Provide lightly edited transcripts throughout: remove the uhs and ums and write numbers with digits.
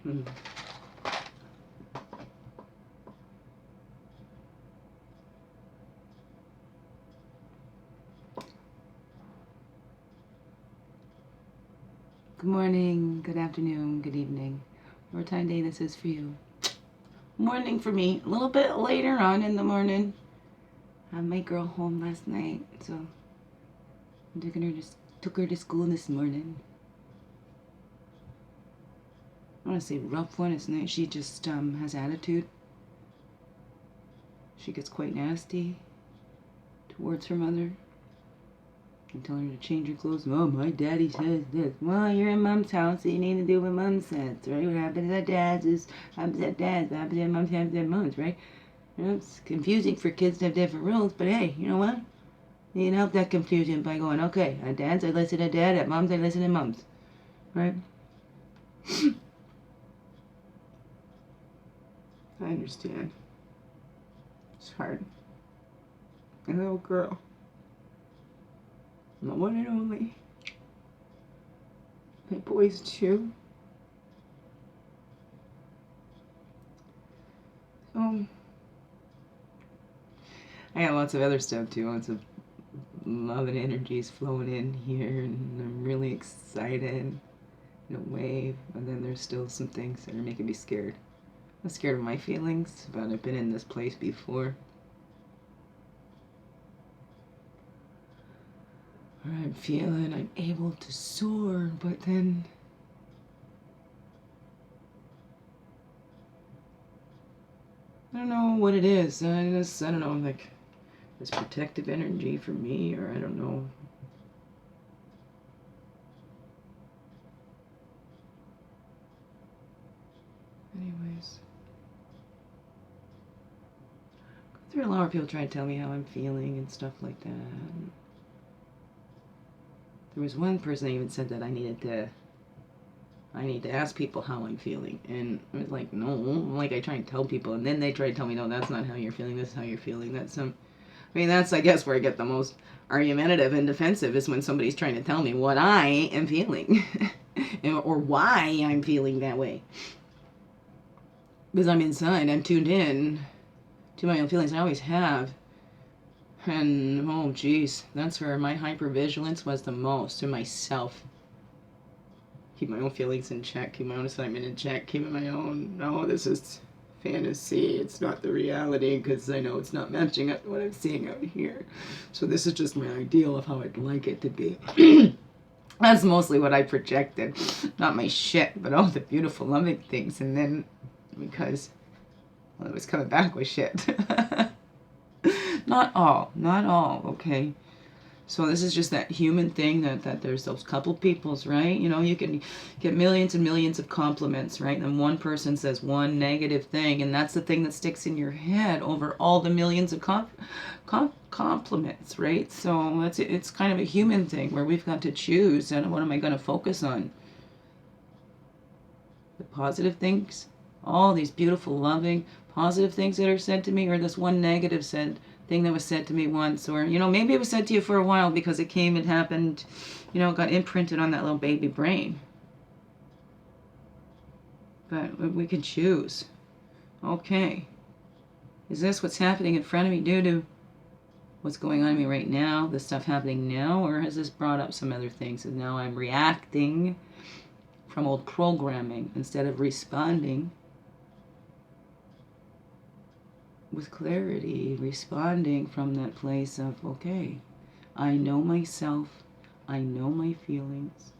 Good morning, good afternoon, good evening. Whatever time of day this is for you. Morning for me. A little bit later on in the morning. I had my girl home last night, so I took her to school this morning. I want to say rough one. It's nice. She just has attitude. She gets quite nasty towards her mother. I'm telling her to change her clothes. Oh, my daddy says this. Well, you're in mom's house, so you need to do what mom says, right? What happens at dad's is happens at dad's. What happens at mom's happens at mom's, right? You know, it's confusing for kids to have different rules, but hey, you know what? You can help that confusion by going, okay, at dad's I listen to dad, at mom's I listen to mom's, right? I understand. It's hard. A little girl. My one and only. My boys too. So I got lots of other stuff too. Lots of love and energies flowing in here, and I'm really excited in a way. But then there's still some things that are making me scared. I'm scared of my feelings, but I've been in this place before. I'm feeling I'm able to soar, but then I don't know what it is. I don't know, like this protective energy for me, or I don't know. Anyways, there are a lot of people trying to tell me how I'm feeling and stuff like that. There was one person that even said that I need to ask people how I'm feeling, and I was like, no, like I try and tell people, and then they try to tell me, no, that's not how you're feeling, this is how you're feeling. That's I guess where I get the most argumentative and defensive, is when somebody's trying to tell me what I am feeling or why I'm feeling that way, because I'm inside, I'm tuned in to my own feelings. I always have. And oh geez, that's where my hypervigilance was the most, to myself. Keep my own feelings in check, keep my own assignment in check, keep my own, no, this is fantasy, it's not the reality, because I know it's not matching up to what I'm seeing out here. So this is just my ideal of how I'd like it to be. That's mostly what I projected. Not my shit, but all the beautiful, loving things. And then, because, well, it was coming back with shit. Not all, okay? So this is just that human thing that there's those couple peoples, right? You know, you can get millions and millions of compliments, right? And one person says one negative thing, and that's the thing that sticks in your head over all the millions of compliments, right? So it's kind of a human thing where we've got to choose, and what am I going to focus on? The positive things, all these beautiful, loving, positive things that are said to me, or this one negative thing that was said to me once, or, you know, maybe it was said to you for a while because it came, it happened, you know, it got imprinted on that little baby brain. But we can choose. Okay. Is this what's happening in front of me due to what's going on in me right now, the stuff happening now, or has this brought up some other things and now I'm reacting from old programming instead of responding with clarity, responding from that place of, okay, I know myself, I know my feelings,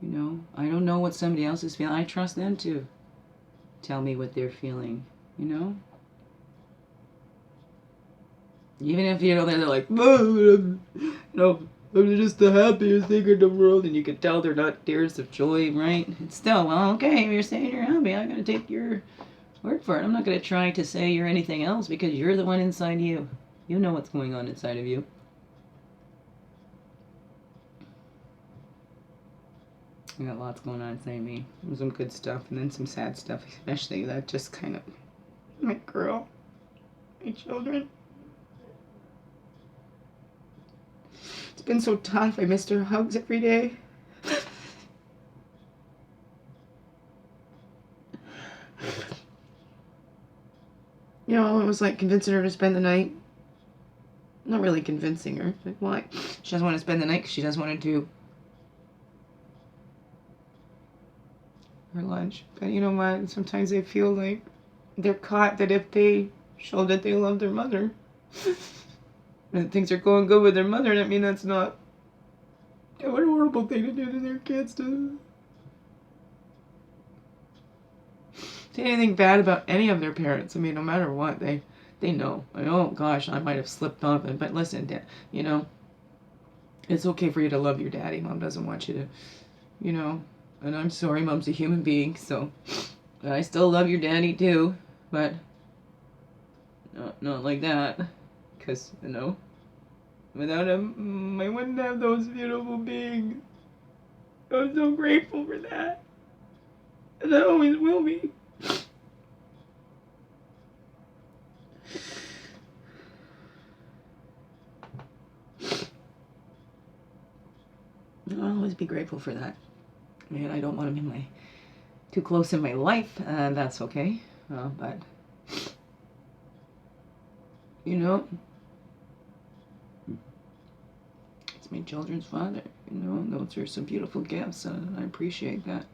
you know, I don't know what somebody else is feeling, I trust them to tell me what they're feeling, you know, even if, you know, they're like, you know, I'm just the happiest thing in the world, and you can tell they're not tears of joy, right? It's still, well, okay, if you're saying you're happy, I'm going to take your word for it. I'm not going to try to say you're anything else, because you're the one inside you. You know what's going on inside of you. I got lots going on inside me. Some good stuff and then some sad stuff, especially that just kind of, my girl, my children. It's been so tough. I missed her hugs every day. You know, it was like convincing her to spend the night. Not really convincing her. Like, why? She doesn't want to spend the night because she doesn't want to do her lunch. But you know what? Sometimes they feel like they're caught that if they show that they love their mother and things are going good with their mother, I mean, that's not what a horrible thing to do to their kids to say anything bad about any of their parents. I mean, no matter what, they know. Like, oh gosh, I might have slipped up, but listen, Dad, you know, it's okay for you to love your daddy. Mom doesn't want you to, you know, and I'm sorry, Mom's a human being, so I still love your daddy too, but not like that, because, you know, without him, I wouldn't have those beautiful beings. I'm so grateful for that, and I always will be. I'll always be grateful for that. I mean, I don't want him too close in my life, and that's okay. But you know, it's my children's father. You know, those are some beautiful gifts, and I appreciate that.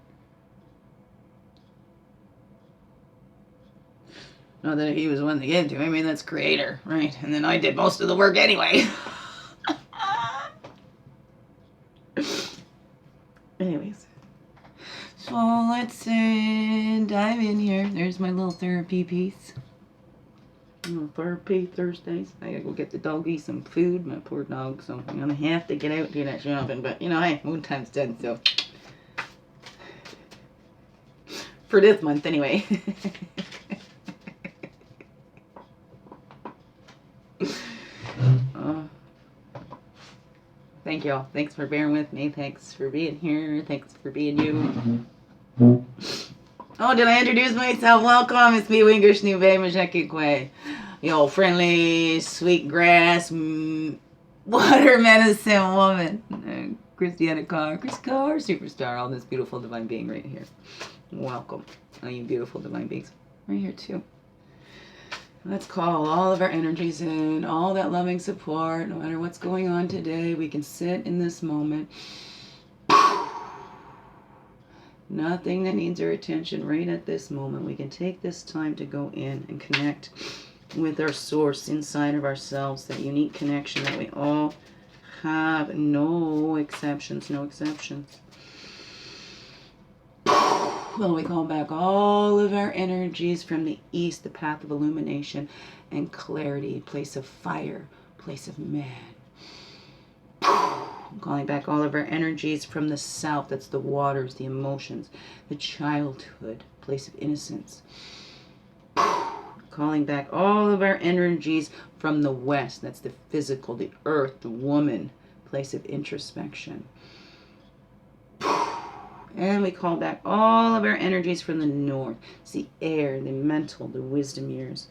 Not that he was one to give to. I mean, that's creator, right? And then I did most of the work anyway. Anyways, so let's dive in here. There's my little therapy piece. Therapy Thursdays. I gotta go get the doggy some food, my poor dog, so I'm gonna have to get out and do that shopping. But you know, hey, moon time's done, so for this month anyway. Thank y'all. Thanks for bearing with me. Thanks for being here. Thanks for being you. Oh, did I introduce myself? Welcome. It's me, Wingers New Bay Majekikwe. Yo, friendly, sweet grass, water medicine woman. Christianna Chris Carr, superstar, all this beautiful divine being right here. Welcome. All you beautiful divine beings. Right here too. Let's call all of our energies in, all that loving support, no matter what's going on today. We can sit in this moment. Nothing that needs our attention right at this moment. We can take this time to go in and connect with our source inside of ourselves, that unique connection that we all have. No exceptions, no exceptions. Well, we call back all of our energies from the east, the path of illumination and clarity, place of fire, place of man. Calling back all of our energies from the south, that's the waters, the emotions, the childhood, place of innocence. Calling back all of our energies from the west, that's the physical, the earth, the woman, place of introspection. And we call back all of our energies from the north. It's the air, the mental, the wisdom years.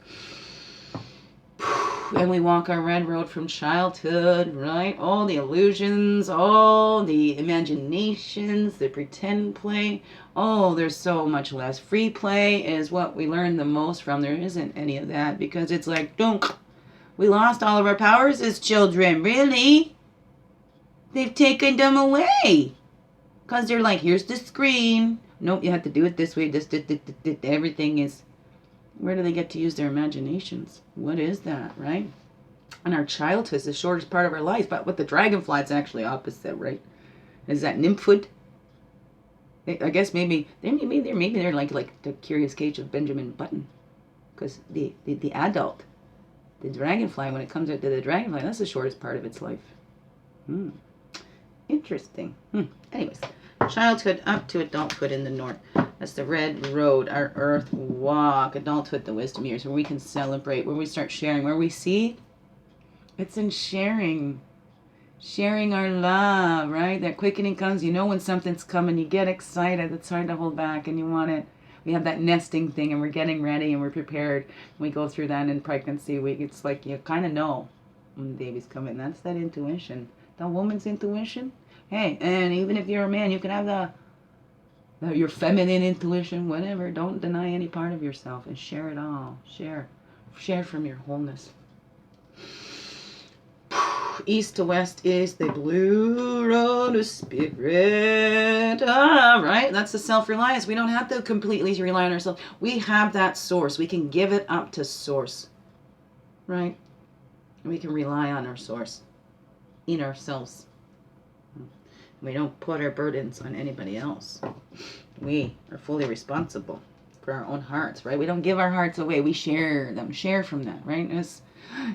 And we walk our red road from childhood, right? All the illusions, all the imaginations, the pretend play. Oh, there's so much less. Free play is what we learn the most from. There isn't any of that because it's like, we lost all of our powers as children. Really? They've taken them away. Because they're like, here's the screen. Nope, you have to do it this way. Everything is... Where do they get to use their imaginations? What is that, right? And our childhood is the shortest part of our life. But with the dragonfly, it's actually opposite, right? Is that nymphhood? I guess maybe they're like the Curious Cage of Benjamin Button. Because the adult, the dragonfly, when it comes out to the dragonfly, that's the shortest part of its life. Interesting. Anyways, childhood up to adulthood in the north. That's the red road, our earth walk. Adulthood, the wisdom years, where we can celebrate, where we start sharing, where we see. It's in sharing. Sharing our love, right? That quickening comes. You know when something's coming, you get excited. It's hard to hold back and you want it. We have that nesting thing and we're getting ready and we're prepared. We go through that in pregnancy. It's like you kind of know when the baby's coming. That's that intuition. The woman's intuition. Hey, and even if you're a man, you can have your feminine intuition, whatever. Don't deny any part of yourself and share it all. Share. Share from your wholeness. East to west is the blue road of spirit. All right, that's the self-reliance. We don't have to completely rely on ourselves. We have that source. We can give it up to source, right? We can rely on our source in ourselves. We don't put our burdens on anybody else. We are fully responsible for our own hearts, right? We don't give our hearts away. We share them, share from that, right?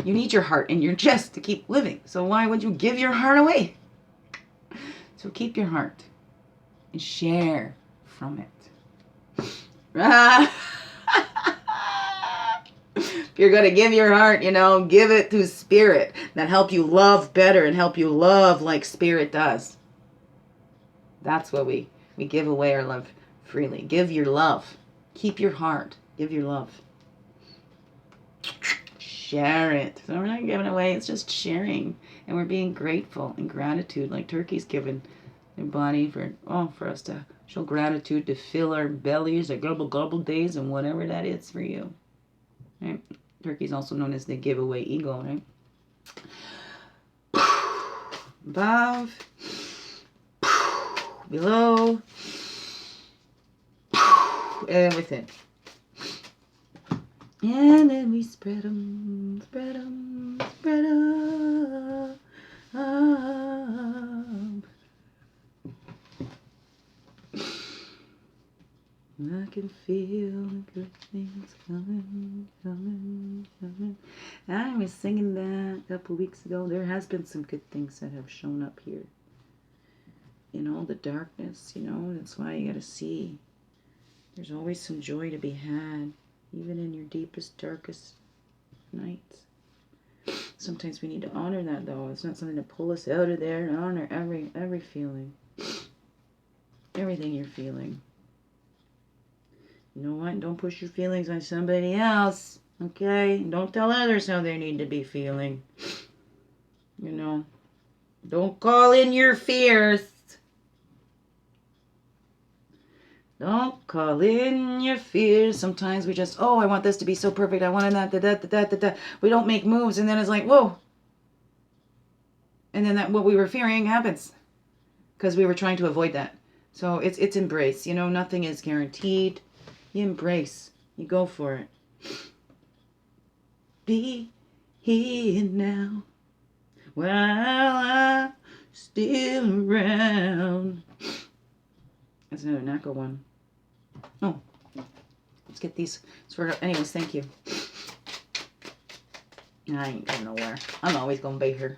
You need your heart in your chest to keep living. So why would you give your heart away? So keep your heart and share from it. If you're going to give your heart, give it to spirit that help you love better and help you love like spirit does. That's what we give away our love freely. Give your love. Keep your heart. Give your love. Share it. So we're not giving away, it's just sharing. And we're being grateful and gratitude, like Turkey's given their body for us to show gratitude, to fill our bellies, our gobble days, and whatever that is for you. Right? Turkey's also known as the giveaway ego, right? Above, below, and within. And then we spread them, spread them, spread them. I can feel the good things coming, coming, coming. I was singing that a couple weeks ago. There has been some good things that have shown up here. The darkness, that's why you gotta see. There's always some joy to be had, even in your deepest, darkest nights. Sometimes we need to honor that, though. It's not something to pull us out of there. Honor every feeling. Everything you're feeling. You know what? Don't push your feelings on somebody else. Okay? Don't tell others how they need to be feeling. Don't call in your fears. Don't call in your fears. Sometimes we just, I want this to be so perfect. I wanted that. We don't make moves, and then it's like, whoa. And then what we were fearing happens. Because we were trying to avoid that. So it's embrace. Nothing is guaranteed. You embrace. You go for it. Be here now while I'm still around. That's another knuckle one. Oh, let's get these sorted out. Anyways, thank you. I ain't going nowhere. I'm always going to be here.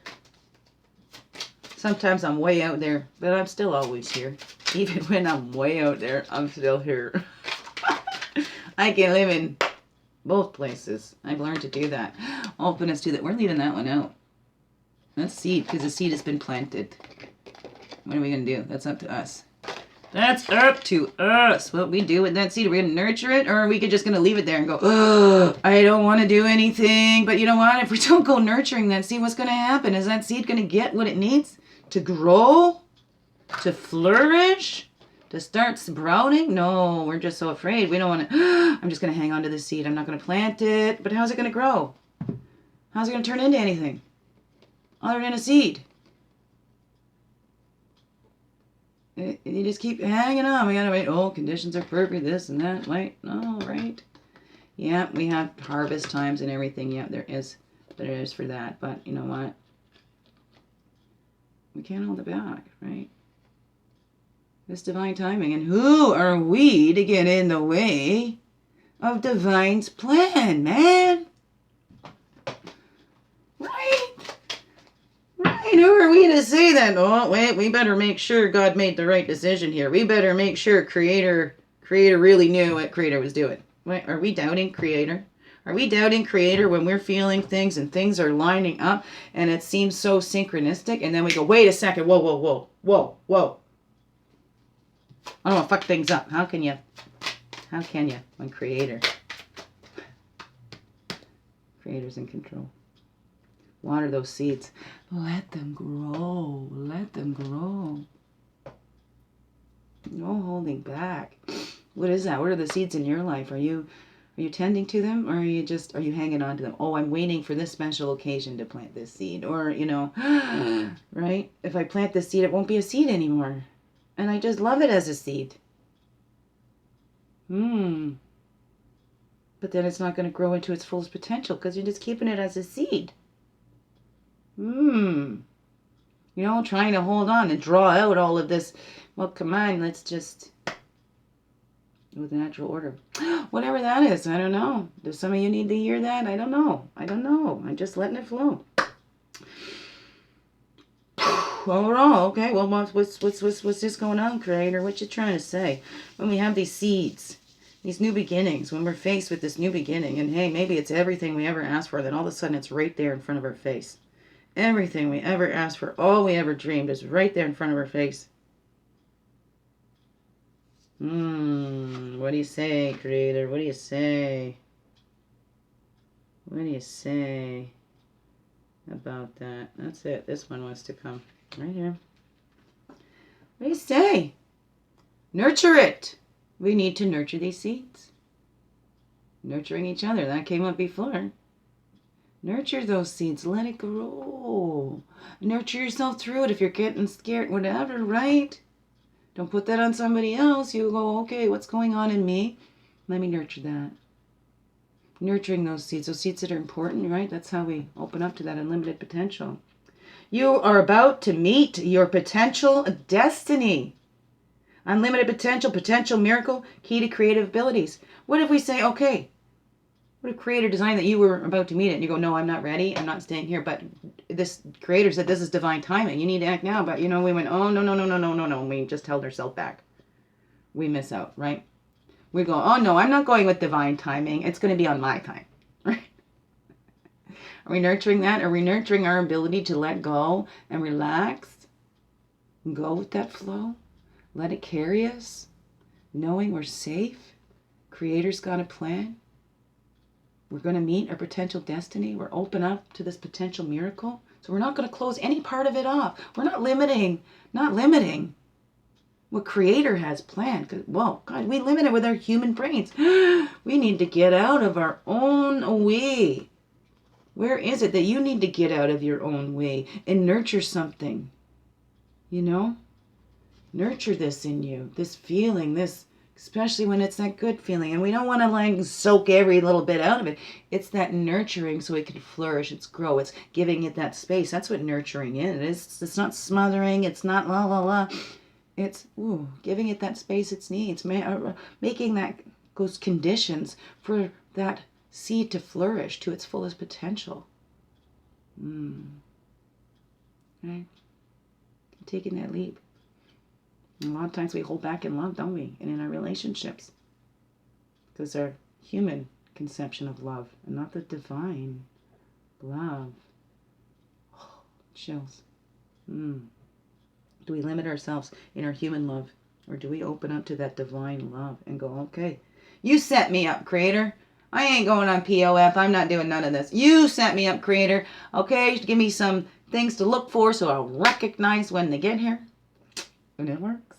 Sometimes I'm way out there, but I'm still always here. Even when I'm way out there, I'm still here. I can live in both places. I've learned to do that. Openness to that. We're leaving that one out. That's seed, because the seed has been planted. What are we going to do? That's up to us. That's up to us. What we do with that seed. Are we going to nurture it, or are we just going to leave it there and go, I don't want to do anything. But you know what? If we don't go nurturing that seed, what's going to happen? Is that seed going to get what it needs to grow, to flourish, to start sprouting? No, we're just so afraid. We don't want to, I'm just going to hang on to the seed. I'm not going to plant it. But how's it going to grow? How's it going to turn into anything other than a seed? You just keep hanging on. We gotta wait. Conditions are perfect. This and that. Wait. No, right? Yeah, we have harvest times and everything. Yeah, there is for that. But you know what? We can't hold it back, right? It's divine timing. And who are we to get in the way of divine's plan, man? Right? Right, who are we to say that? Oh, wait, we better make sure God made the right decision here. We better make sure Creator really knew what Creator was doing. Wait, are we doubting Creator? Are we doubting Creator when we're feeling things and things are lining up and it seems so synchronistic, and then we go, wait a second, whoa. I don't want to fuck things up. How can you when Creator's in control? Water those seeds. Let them grow. Let them grow. No holding back. What is that? What are the seeds in your life? Are you Are you tending to them, or are you hanging on to them? Oh, I'm waiting for this special occasion to plant this seed. Or, right? If I plant this seed, it won't be a seed anymore. And I just love it as a seed. But then it's not going to grow into its fullest potential because you're just keeping it as a seed. Trying to hold on and draw out all of this. Well, come on, let's just... with natural order. Whatever that is, I don't know. Does some of you need to hear that? I don't know. I'm just letting it flow. Overall, okay, well, what's this going on, Creator? What you trying to say? When we have these seeds, these new beginnings, when we're faced with this new beginning, and hey, maybe it's everything we ever asked for, then all of a sudden it's right there in front of our face. Everything we ever asked for, all we ever dreamed is right there in front of our face. What do you say, Creator? What do you say? What do you say about that? That's it. This one wants to come right here. What do you say? Nurture it. We need to nurture these seeds. Nurturing each other. That came up before. Nurture those seeds. Let it grow. Nurture yourself through it if you're getting scared, whatever, right? Don't put that on somebody else. You go, okay, what's going on in me? Let me nurture that. Nurturing those seeds that are important, right? That's how we open up to that unlimited potential. You are about to meet your potential destiny. Unlimited potential miracle, key to creative abilities. What if we say, okay, what if Creator designed that you were about to meet it? And you go, no, I'm not ready. I'm not staying here. But this Creator said this is divine timing. You need to act now. But, we went, oh, no. We just held ourselves back. We miss out, right? We go, oh, no, I'm not going with divine timing. It's going to be on my time, right? Are we nurturing that? Are we nurturing our ability to let go and relax and go with that flow? Let it carry us, knowing we're safe. Creator's got a plan. We're going to meet our potential destiny. We're open up to this potential miracle. So we're not going to close any part of it off. We're not limiting what Creator has planned. Whoa, God, we limit it with our human brains. We need to get out of our own way. Where is it that you need to get out of your own way and nurture something? Nurture this in you, this feeling, especially when it's that good feeling. And we don't want to soak every little bit out of it. It's that nurturing so it can flourish, it's grow, it's giving it that space. That's what nurturing is. It's not smothering, it's not la la la. It's giving it that space it needs, making those conditions for that seed to flourish to its fullest potential. Right? Taking that leap. And a lot of times we hold back in love, don't we? And in our relationships. Because our human conception of love and not the divine love. Oh, chills. Do we limit ourselves in our human love? Or do we open up to that divine love and go, okay, you set me up, Creator. I ain't going on POF. I'm not doing none of this. You set me up, Creator. Okay, give me some things to look for so I'll recognize when they get here. And it works.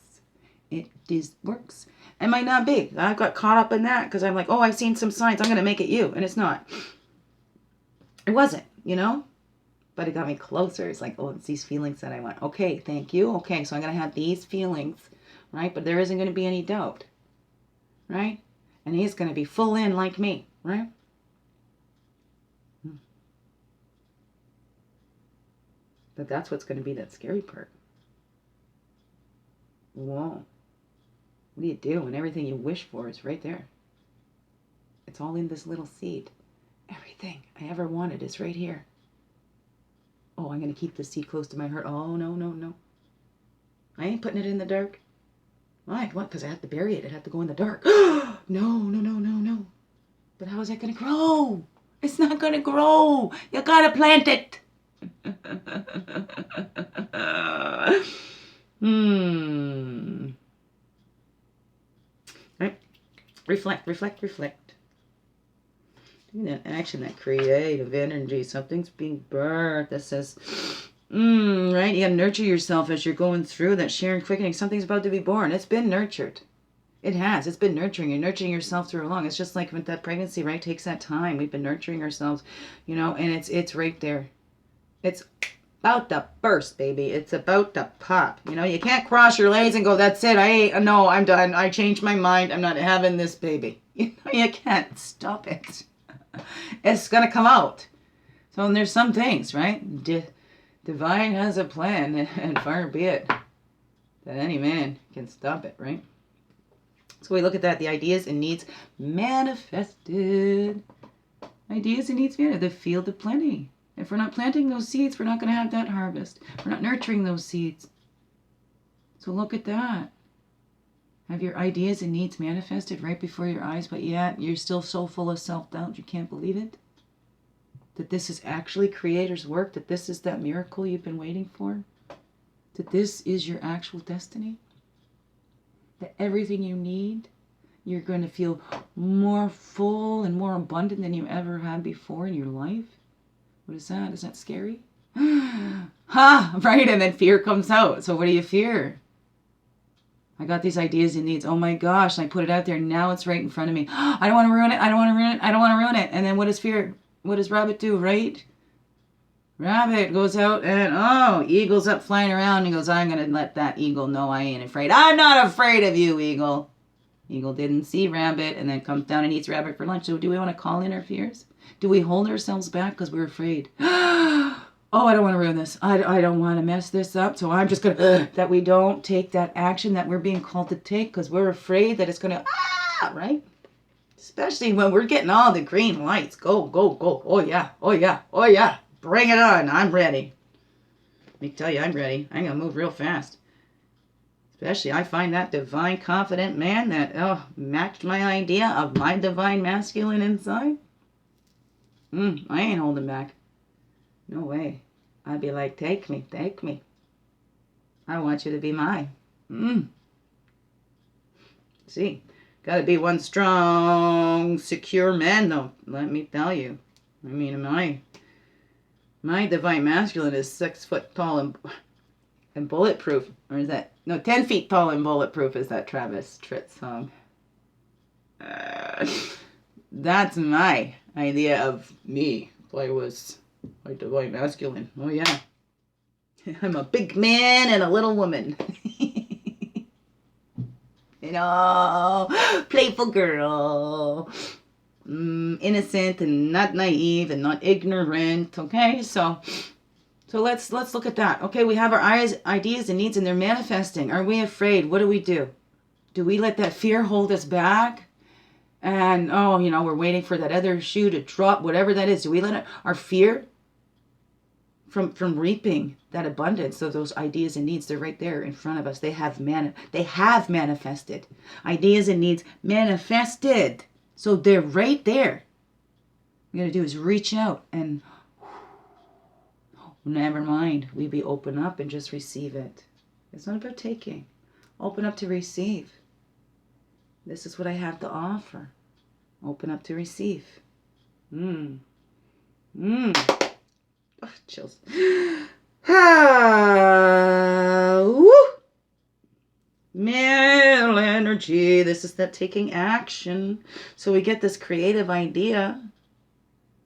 It just works. It might not be. I got caught up in that because I'm like, oh, I've seen some signs. I'm going to make it you. And it's not. It wasn't, But it got me closer. It's like, oh, it's these feelings that I want. Okay, thank you. Okay, so I'm going to have these feelings, right? But there isn't going to be any doubt, right? And he's going to be full in like me, right? But that's what's going to be that scary part. Whoa. What do you do when everything you wish for is right there? It's all in this little seed. Everything I ever wanted is right here. Oh, I'm going to keep the seed close to my heart. Oh, no. I ain't putting it in the dark. Why? What? Because I have to bury it. It had to go in the dark. No. But how is that going to grow? It's not going to grow. You got to plant it. Right? Reflect. Doing that action, that creative energy. Something's being birthed that says, right? You gotta nurture yourself as you're going through that sharing quickening. Something's about to be born. It's been nurtured. It has. It's been nurturing. You're nurturing yourself through long. It's just like with that pregnancy, right? It takes that time. We've been nurturing ourselves, you know, and it's right there. It's about to burst, baby. It's about to pop. You know, you can't cross your legs and go, that's it. No, I'm done. I changed my mind. I'm not having this baby. You know, you can't stop it. It's going to come out. So and there's some things, right? Divine has a plan, and far be it that any man can stop it, right? So we look at that, the ideas and needs manifested. Ideas and needs manifested, the field of plenty. If we're not planting those seeds, we're not going to have that harvest. We're not nurturing those seeds. So look at that. Have your ideas and needs manifested right before your eyes, but yet you're still so full of self-doubt you can't believe it? That this is actually Creator's work? That this is that miracle you've been waiting for? That this is your actual destiny? That everything you need, you're going to feel more full and more abundant than you ever had before in your life? What is that? Is that scary? Ha! Right? And then fear comes out. So what do you fear? I got these ideas and needs. Oh my gosh. I put it out there. Now it's right in front of me. I don't want to ruin it. I don't want to ruin it. I don't want to ruin it. And then what does fear? What does rabbit do, right? Rabbit goes out and, eagle's up flying around. He goes, I'm going to let that eagle know I ain't afraid. I'm not afraid of you, eagle. Eagle didn't see rabbit and then comes down and eats rabbit for lunch. So do we want to call in our fears? Do we hold ourselves back because we're afraid? I don't want to ruin this. I don't want to mess this up. So I'm just going to, that we don't take that action that we're being called to take because we're afraid that it's going to, right? Especially when we're getting all the green lights. Go, go, go. Oh, yeah. Oh, yeah. Oh, yeah. Bring it on. I'm ready. Let me tell you, I'm ready. I'm going to move real fast. Especially, I find that divine, confident man that, matched my idea of my divine masculine inside. I ain't holding back. No way. I'd be like, take me, take me. I want you to be mine. See, got to be one strong, secure man, though. Let me tell you. I mean, my divine masculine is 6 foot tall and bulletproof. Or is that, no, 10 feet tall and bulletproof is that Travis Tritt song. That's my idea of me. If I was my divine masculine. Oh, yeah. I'm a big man and a little woman. You know, playful girl. Innocent and not naive and not ignorant. Okay, so let's look at that. Okay, we have our ideas and needs and they're manifesting. Are we afraid? What do? Do we let that fear hold us back? And, we're waiting for that other shoe to drop, whatever that is. Do we let our fear from reaping that abundance of those ideas and needs? They're right there in front of us. They have manifested. Ideas and needs manifested. So they're right there. What you got to do is reach out and never mind. We be open up and just receive it. It's not about taking. Open up to receive. This is what I have to offer. Open up to receive. Oh, chills. Woo! Male energy. This is that taking action. So we get this creative idea,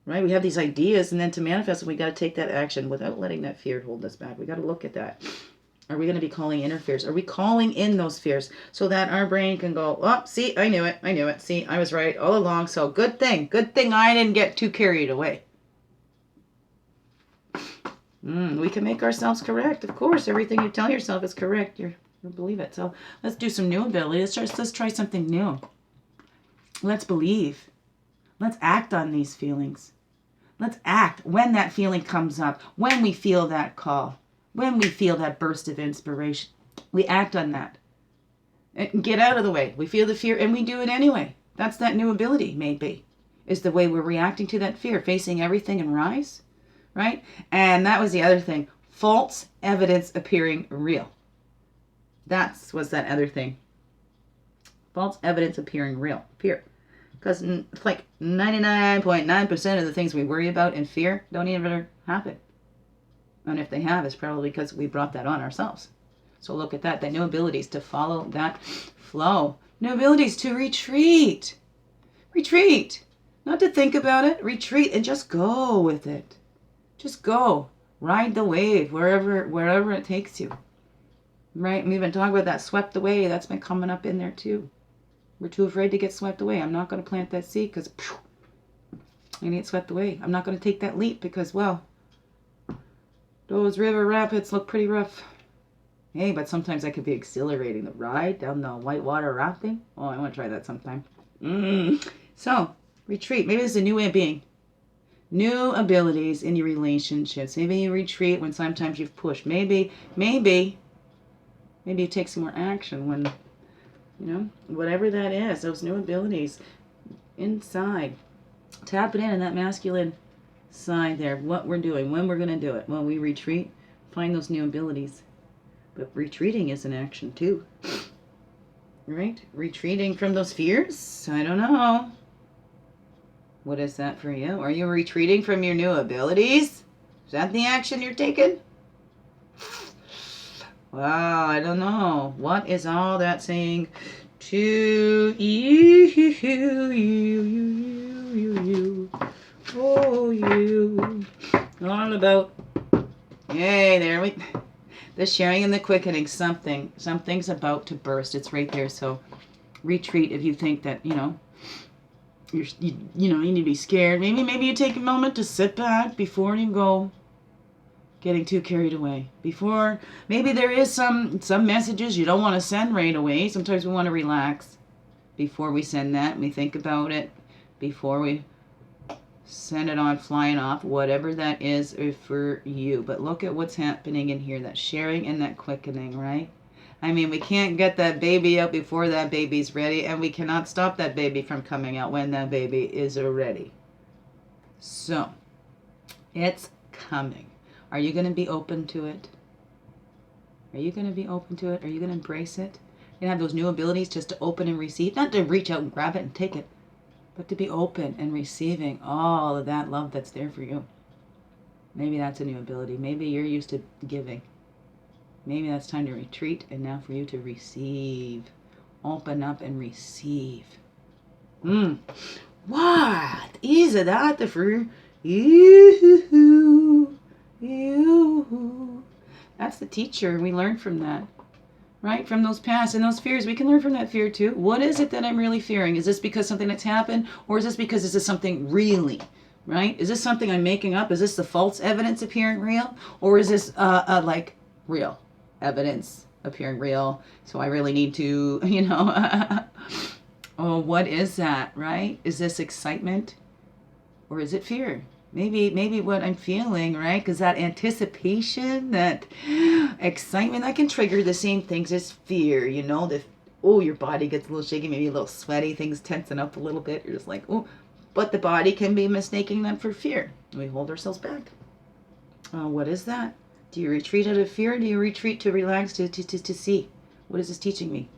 right? We have these ideas, and then to manifest them, we got to take that action without letting that fear hold us back. We got to look at that. Are we going to be calling in our fears? Are we calling in those fears so that our brain can go, see, I knew it. See, I was right all along. So good thing I didn't get too carried away. We can make ourselves correct. Of course, everything you tell yourself is correct. You'll believe it. So let's do some new ability. Let's try something new. Let's believe. Let's act on these feelings. Let's act when that feeling comes up, when we feel that call. When we feel that burst of inspiration, we act on that. And get out of the way. We feel the fear and we do it anyway. That's that new ability, maybe, is the way we're reacting to that fear, facing everything and rise, right? And that was the other thing. False evidence appearing real. Was that other thing. False evidence appearing real. Fear. Because like 99.9% of the things we worry about in fear don't even happen. And if they have, it's probably because we brought that on ourselves. So look at that. The new abilities to follow that flow. New abilities to retreat. Retreat. Not to think about it. Retreat and just go with it. Just go. Ride the wave wherever it takes you. Right? And we've been talking about that swept away. That's been coming up in there too. We're too afraid to get swept away. I'm not going to plant that seed because I get swept away. I'm not going to take that leap because, well, those river rapids look pretty rough. Hey, but sometimes that could be exhilarating. The ride down the whitewater rafting. Oh, I want to try that sometime. So, retreat. Maybe this is a new way of being. New abilities in your relationships. Maybe you retreat when sometimes you've pushed. Maybe you take some more action when, whatever that is, those new abilities inside. Tap it in that masculine side there. What we're doing, when we're going to do it. When we retreat, find those new abilities. But retreating is an action too. Right? Retreating from those fears? I don't know. What is that for you? Are you retreating from your new abilities? Is that the action you're taking? Wow, I don't know. What is all that saying to you? Oh, you. All about. Yay, there we. The sharing and the quickening. Something's about to burst. It's right there. So, retreat if you think that you need to be scared. Maybe you take a moment to sit back before you go getting too carried away. Before, maybe there is some messages you don't want to send right away. Sometimes we want to relax before we send that. We think about it before we send it on, flying off, whatever that is for you. But look at what's happening in here, that sharing and that quickening, right? I mean, we can't get that baby out before that baby's ready, and we cannot stop that baby from coming out when that baby is ready. So, it's coming. Are you going to be open to it? Are you going to be open to it? Are you going to embrace it? You're going to have those new abilities just to open and receive, not to reach out and grab it and take it, but to be open and receiving all of that love that's there for you. Maybe that's a new ability. Maybe you're used to giving. Maybe that's time to retreat and now for you to receive. Open up and receive. What is that for you? That's the teacher. We learn from that. Right? From those past and those fears. We can learn from that fear too. What is it that I'm really fearing? Is this because something that's happened? Or is this because this is something really? Right? Is this something I'm making up? Is this the false evidence appearing real? Or is this like real evidence appearing real? So I really need to, oh, what is that? Right? Is this excitement? Or is it fear? Maybe what I'm feeling, right? Because that anticipation, that excitement, that can trigger the same things as fear, your body gets a little shaky, maybe a little sweaty, things tensen up a little bit. You're just like, oh, but the body can be mistaking that for fear. We hold ourselves back. What is that? Do you retreat out of fear? Or do you retreat to relax, to see? What is this teaching me?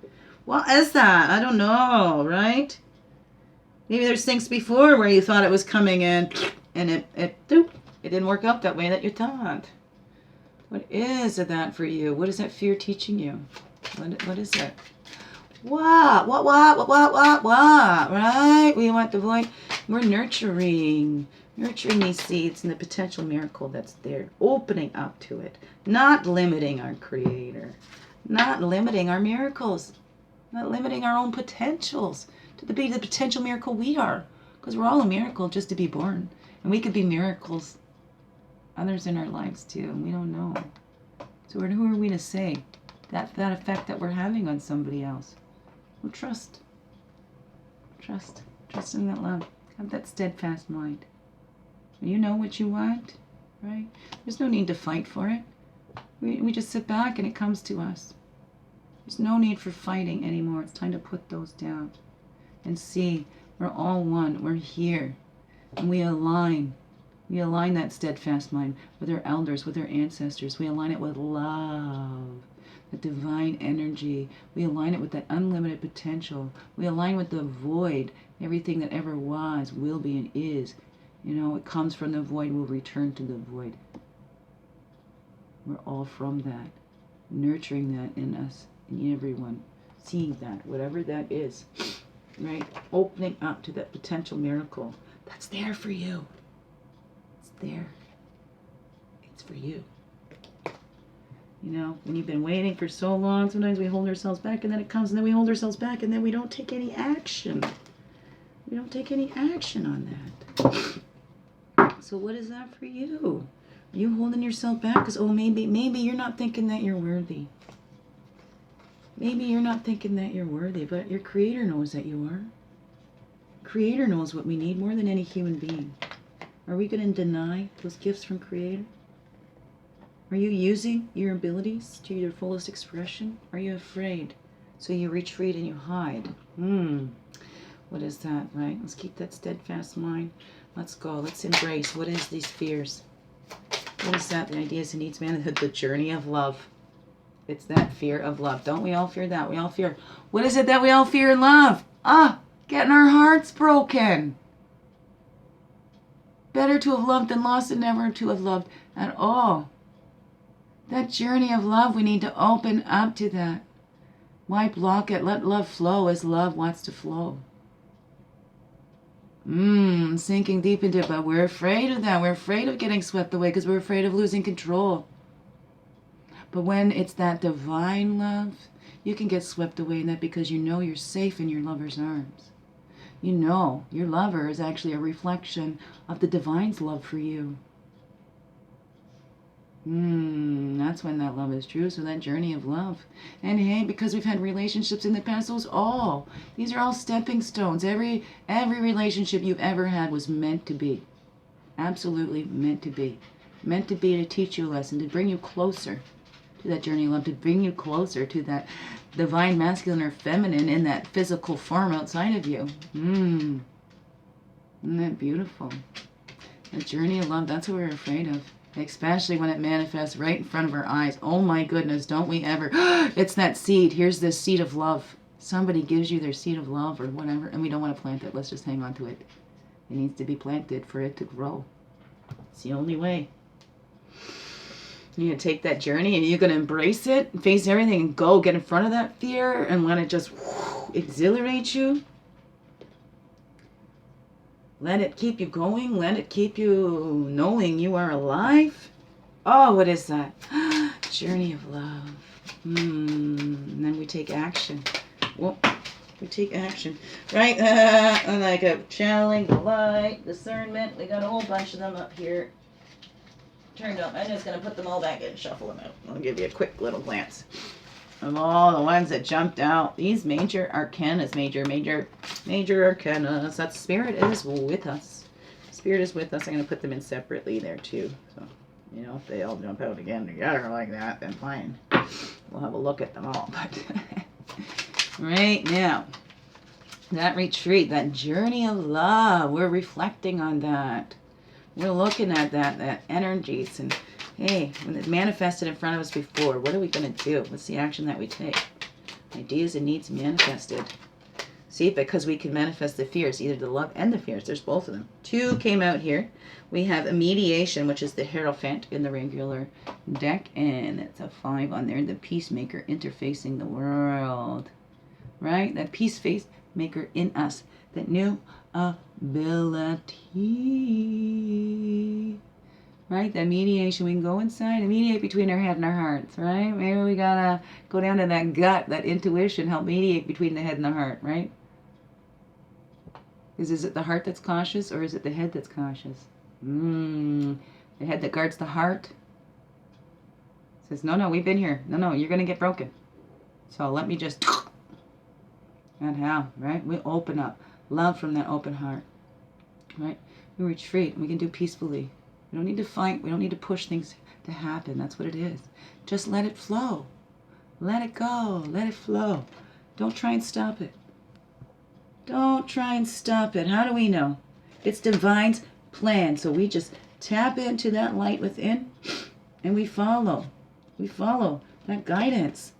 What is that? I don't know, right? Maybe there's things before where you thought it was coming in, and it didn't work out that way that you thought. What is that for you? What is that fear teaching you? What is it? What, right? We want the void. We're nurturing these seeds and the potential miracle that's there, opening up to it, not limiting our Creator, not limiting our miracles, not limiting our own potentials to be the potential miracle we are, because we're all a miracle just to be born, and we could be miracles, others in our lives too, and we don't know. So who are we to say that effect that we're having on somebody else? Well, trust in that love. Have that steadfast mind. You know what you want, right? There's no need to fight for it. We just sit back and it comes to us. There's no need for fighting anymore. It's time to put those down and see we're all one. We're here, and we align. We align that steadfast mind with our elders, with our ancestors. We align it with love, the divine energy. We align it with that unlimited potential. We align with the void. Everything that ever was, will be, and is. It comes from the void, will return to the void. We're all from that. Nurturing that in us, in everyone. seeing that, whatever that is, right? Opening up to that potential miracle that's there for you. It's there. It's for you. You know, when you've been waiting for so long, sometimes we hold ourselves back and then it comes and then we hold ourselves back and then we don't take any action. We don't take any action on that. So what is that for you? Are you holding yourself back because, oh, maybe you're not thinking that you're worthy. Maybe you're not thinking that you're worthy, but your Creator knows that you are. Creator knows what we need more than any human being. Are we going to deny those gifts from Creator? Are you using your abilities to your fullest expression? Are you afraid? So you retreat and you hide. What is that, right? Let's keep that steadfast mind. Let's go. Let's embrace. What is these fears? What is that? The ideas and needs manhood. The journey of love. It's that fear of love. Don't we all fear that? We all fear. What is it that we all fear in love? Getting our hearts broken. Better to have loved than lost than never to have loved at all. That journey of love, we need to open up to that. Why block it? Let love flow as love wants to flow. Sinking deep into it, but we're afraid of that. We're afraid of getting swept away because we're afraid of losing control. But when it's that divine love, you can get swept away in that because you know you're safe in your lover's arms. You know your lover is actually a reflection of the divine's love for you. That's when that love is true. So that journey of love. And hey, because we've had relationships in the past, these are all stepping stones. Every relationship you've ever had was meant to be. Absolutely meant to be. Meant to be to teach you a lesson, to bring you closer to that journey of love, to bring you closer to that divine masculine or feminine in that physical form outside of you. Isn't that beautiful? The journey of love, that's what we're afraid of. Especially when it manifests right in front of our eyes. Oh my goodness, don't we ever. It's that seed. Here's this seed of love. Somebody gives you their seed of love or whatever, and we don't want to plant it. Let's just hang on to it. It needs to be planted for it to grow. It's the only way. You're going to take that journey and you're going to embrace it, face everything, and go get in front of that fear and let it just exhilarate you. Let it keep you going. Let it keep you knowing you are alive. Oh, what is that? Journey of love. And then we take action. Well, we take action. Right? Like a channeling, the light, discernment. We got a whole bunch of them up here. Turned up. I'm just going to put them all back in and shuffle them out. I'll give you a quick little glance of all the ones that jumped out. These major arcanas, major arcanas. That Spirit is with us. Spirit is with us. I'm going to put them in separately there too. So, you know, if they all jump out again together like that, then fine. We'll have a look at them all. But right now, that retreat, that journey of love, we're reflecting on that. We're looking at that energies and hey, when it's manifested in front of us before, what are we going to do? What's the action that we take? Ideas and needs manifested. See, because we can manifest the fears, either the love and the fears. There's both of them. 2 came out here. We have a mediation, which is the Hierophant in the regular deck, and it's a 5 on there. The Peacemaker interfacing the world. Right? That peacemaker in us. That new ability. Right? That mediation, we can go inside and mediate between our head and our hearts, right? Maybe we gotta go down to that gut, that intuition, help mediate between the head and the heart, right? Is it the heart that's cautious or is it the head that's cautious? The head that guards the heart says, no, we've been here. No, you're gonna get broken. So let me just, and how, right? We open up, love from that open heart, right? We retreat, we can do peacefully. We don't need to fight. We don't need to push things to happen. That's what it is. Just let it flow. Let it go. Let it flow. Don't try and stop it. Don't try and stop it. How do we know? It's divine's plan. So we just tap into that light within and we follow. We follow that guidance.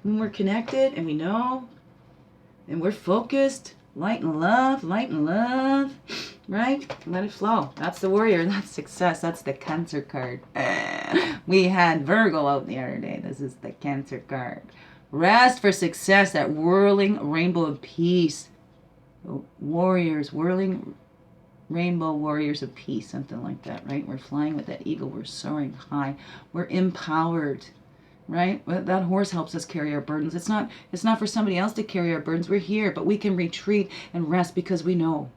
When we're connected and we know and we're focused, light and love, right? Let it flow. That's the warrior. That's success. That's the Cancer card. We had Virgo out the other day. This is the Cancer card. Rest for success, that whirling rainbow of peace. Warriors, whirling rainbow warriors of peace, something like that, right? We're flying with that eagle. We're soaring high. We're empowered, right? That horse helps us carry our burdens. It's not for somebody else to carry our burdens. We're here, but we can retreat and rest because we know.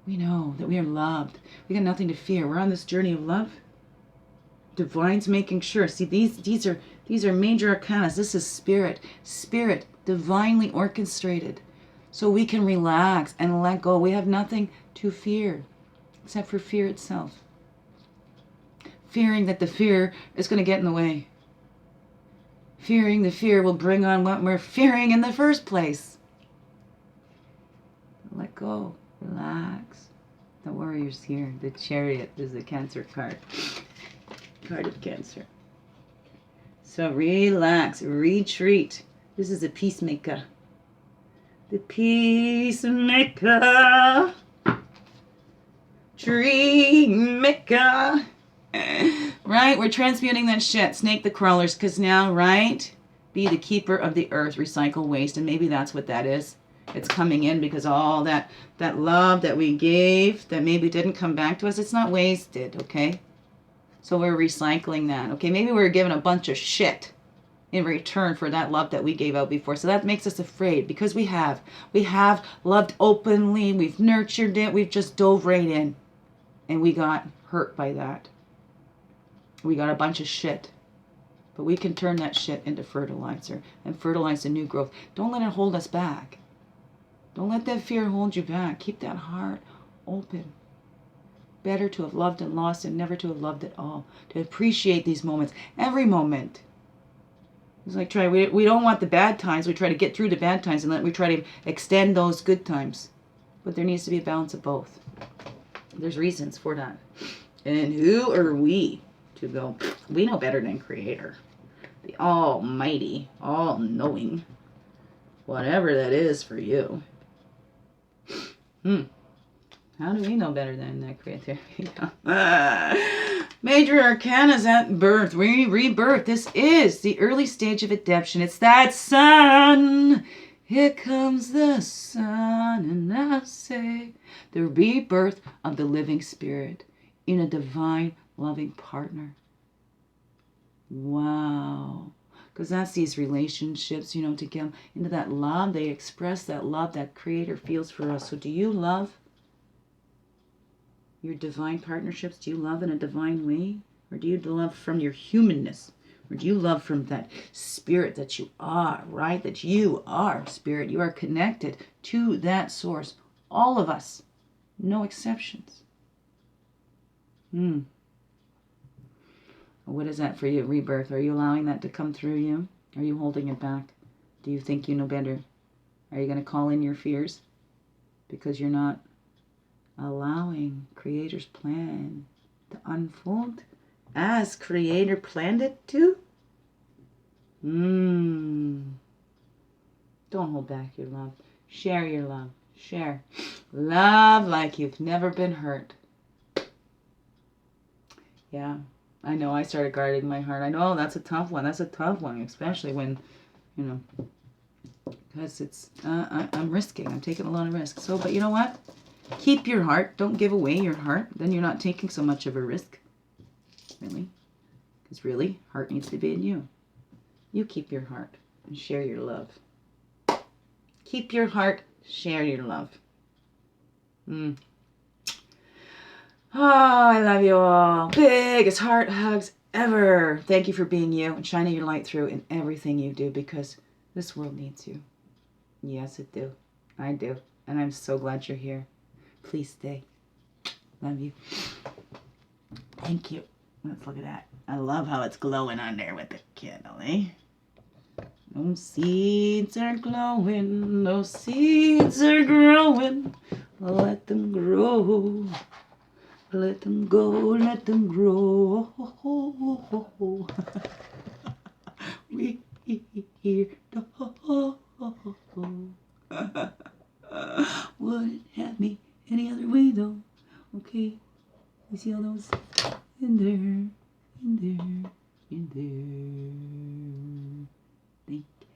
We know that we are loved. We got nothing to fear. We're on this journey of love. Divine's making sure. See, these are major arcana. This is spirit. Spirit, divinely orchestrated. So we can relax and let go. We have nothing to fear except for fear itself. Fearing that the fear is going to get in the way. Fearing the fear will bring on what we're fearing in the first place. Let go. Relax. The warrior's here. The chariot is the Cancer card. Card of Cancer. So relax. Retreat. This is a peacemaker. The peacemaker. Dream maker. Right? We're transmuting that shit. Snake the crawlers. Because now, right? Be the keeper of the earth. Recycle waste. And maybe that's what that is. It's coming in because all that love that we gave that maybe didn't come back to us, it's not wasted, okay? So we're recycling that, okay? Maybe we were given a bunch of shit in return for that love that we gave out before. So that makes us afraid because we have loved openly. We've nurtured it. We've just dove right in. And we got hurt by that. We got a bunch of shit. But we can turn that shit into fertilizer and fertilize the new growth. Don't let it hold us back. Don't let that fear hold you back. Keep that heart open. Better to have loved and lost than never to have loved at all. To appreciate these moments. Every moment. It's like we don't want the bad times. We try to get through the bad times and then we try to extend those good times. But there needs to be a balance of both. There's reasons for that. And who are we to go? We know better than Creator. The Almighty, all-knowing. Whatever that is for you. How do we know better than that Creator? Major arcanas at birth. Rebirth. This is the early stage of adaptation. It's that sun. Here comes the sun. And I say the rebirth of the living spirit in a divine loving partner. Wow. Because that's these relationships, to get into that love. They express that love that Creator feels for us. So do you love your divine partnerships? Do you love in a divine way? Or do you love from your humanness? Or do you love from that spirit that you are, right? That you are spirit. You are connected to that source. All of us. No exceptions. What is that for you, rebirth? Are you allowing that to come through you? Are you holding it back? Do you think you know better? Are you going to call in your fears? Because you're not allowing Creator's plan to unfold as Creator planned it to? Don't hold back your love. Share your love. Share. Love like you've never been hurt. Yeah. I know I started guarding my heart. I know that's a tough one. That's a tough one, especially when, because it's, I'm risking. I'm taking a lot of risks. So, but you know what? Keep your heart. Don't give away your heart. Then you're not taking so much of a risk. Really. Because really, heart needs to be in you. You keep your heart and share your love. Keep your heart, share your love. Oh, I love you all. Biggest heart hugs ever. Thank you for being you and shining your light through in everything you do because this world needs you. Yes, it do. I do. And I'm so glad you're here. Please stay. Love you. Thank you. Let's look at that. I love how it's glowing on there with the candle, eh? Those seeds are glowing. Those seeds are growing. Let them grow. Let them go, let them grow. We hear the wouldn't have me any other way though. Okay, you see all those in there, in there, in there. Thank you.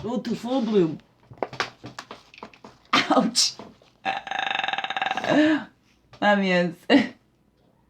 Oh, the full bloom. Ouch. That means